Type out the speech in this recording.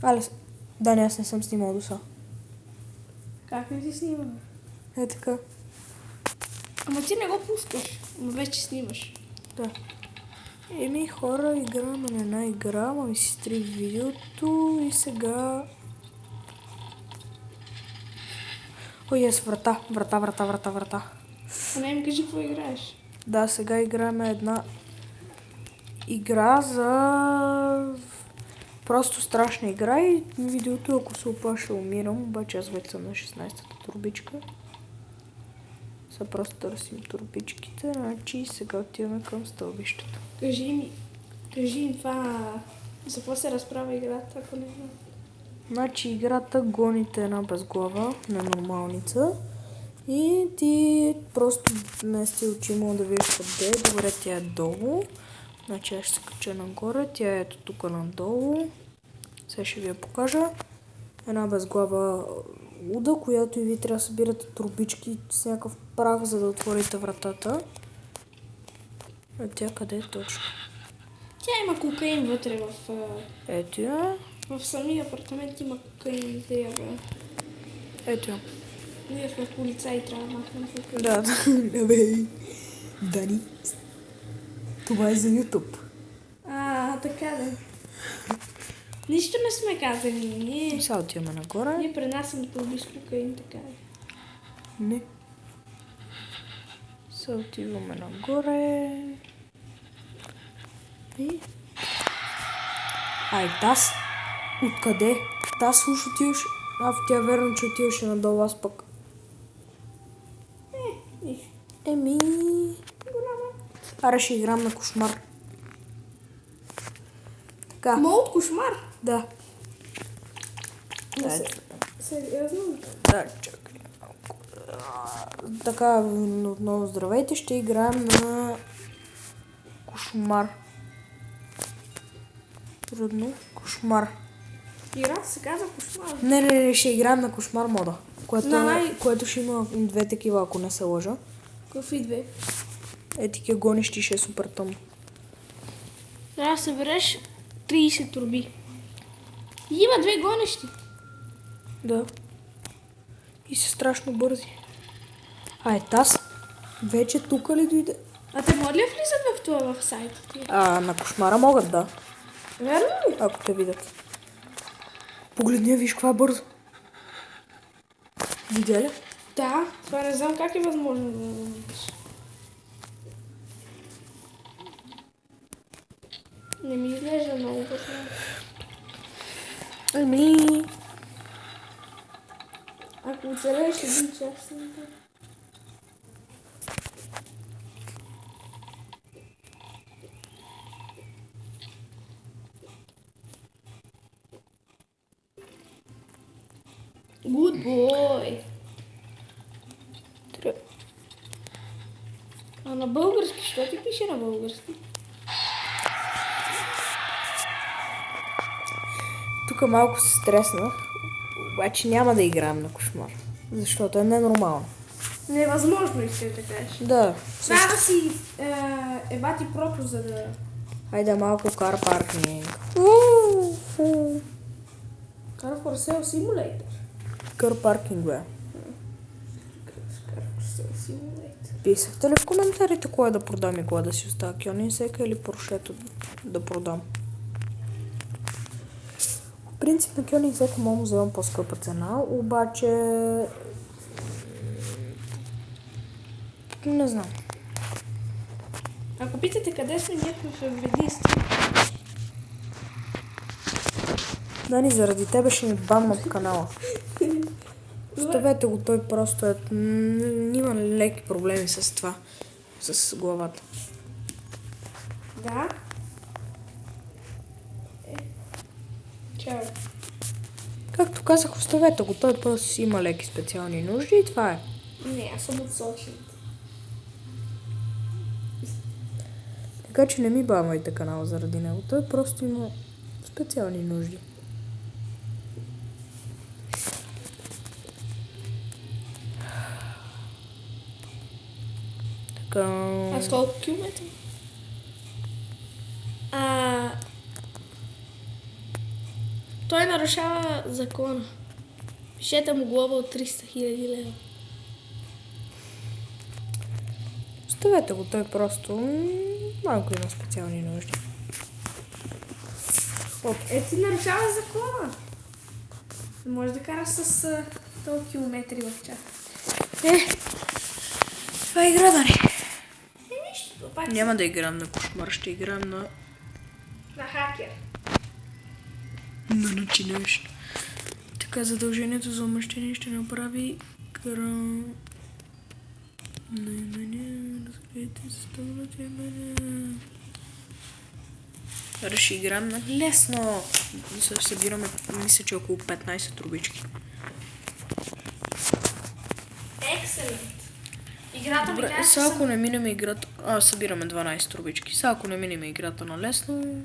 Алекс, Дани, аз не съм снимал до сега. Как не ти снимам? Е така. Ама ти не го пускаш. Ама вече снимаш. Да. Еми, хора, играме на една игра, ма ми си стри видеото и сега... Ой, ес, врата. А не ми кажи какво играеш. Да, сега играем една игра за... Просто страшна игра и видеото, ако се оплаша, умирам, обаче аз вече съм на 16-та турбичка. Сега просто търсим турбичките, значи сега отиваме към стълбището. Кажи ми това... За какво се разправя играта, ако не знам? Значи играта гоните една безглава на нормалница и ти просто вместо очимо да видиш къде е. Добре, тя е долу. Значи аз ще се кача нагоре, тя е ето тук надолу. Сега ще ви я покажа. Една безглава луда, която и ви трябва да събирате турбички с някакъв прах, за да отворите вратата. А тя къде е точно? Тя има кокаин вътре в... Ето я. В самия апартамент има кокаин, да я бе. Ето я. Ние сме полицаи, трябва да махнем кокаин. Да, бе. Дани. Това е за YouTube. Така да. Нищо не сме казали. Ние Сега отиваме нагоре. пренасяме турби с кокаин, така да. Не. Сега отиваме нагоре. И... Ай, Тас. Откъде? Тас уж отиваш. Тя верно, че отиваше надолу, аз пък. Нищо. Еми... Аре ще играм на кошмар. Така. Молд кошмар? Да. Сериозно? Да, чакай малко. Така, отново здравейте, ще играем на кошмар. Трудно. Кошмар. Играта се казва кошмар. Не, ще играем на кошмар мода. На Което ще има две такива, ако не се лъжа. Какви две? Такива гонещи ще е супер тъмно. Трябва да събереш 30 турби. И има две гонещи. Да. И са страшно бързи. Таз. Вече тук ли дойде? А те могат ли влизат в това в сайта ти? На кошмара могат, да. Верно ли? Ако те видят. Погледни, виж каква е бързо. Видя ли? Да, това не знам как е възможно да го видиш. Не ми изглежда много бързо. Ами... Ако оцелееш един час, не знам. Good boy! А на български, що ти пише на български? Тук малко се стреснах, обаче няма да играем на кошмар, защото е ненормално. Невъзможно иска да кажеш. Да. Трябва да си ебати прото, за да... Хайде малко кар паркинг. Car for Sale Simulator. Кар паркинг, бе. Car for Sale Simulator. Писахте ли в коментарите кое да продам и кое да си оставя? Кьонинсека или Поршето да продам? В принцип на Кьонинсека мога да вземам по-скъпа цена, обаче... Не знам. Ако питате къде сме, ние сме в Вединство. Дани, заради тебе ще ми баннат канала. Оставете го, той просто е... Има леки проблеми с това. С главата. Да? Чао. Както казах, оставете го, той просто си има леки специални нужди и това е. Не, аз съм от Сочи. Така че не ми бамвайте канала заради него, той просто има специални нужди. Така... Аз колко километра? Той нарушава закона. Пишете му глоба от 300 000 лева. Оставете го, той просто малко има специални нужди. Ти нарушава закона. Може да караш с толкова километри в час. Това е игра, да не. Нищо. Пак Няма да играем на кошмар, ще играем на хакер. начинаещ. Така, задължението за умъщение ще направи ще играем на лесно. Събираме, мисля, че около 15 трубички. Екселент. Играта ми Добре, каже, сега ако не минем играта... събираме 12 трубички. Сега ако не минем играта на лесно,